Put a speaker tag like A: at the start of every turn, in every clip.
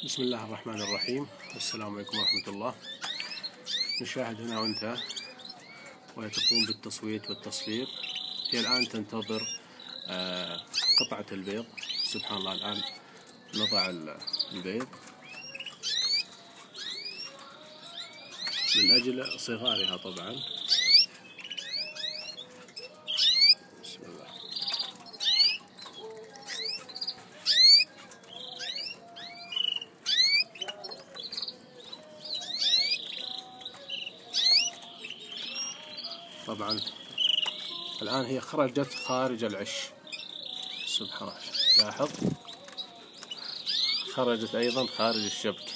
A: بسم الله الرحمن الرحيم. السلام عليكم ورحمة الله. نشاهد هنا وانت وهي تقوم بالتصويت والتصفير. هي الآن تنتظر قطعة البيض. سبحان الله، الآن نضع البيض من أجل صغارها طبعا. بسم الله. طبعا الآن هي خرجت خارج العش. سبحان الله، لاحظ خرجت أيضا خارج الشبك.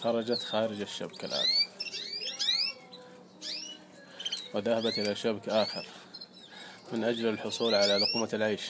A: خرجت خارج الشبك الآن وذهبت إلى شبك آخر من أجل الحصول على لقمة العيش.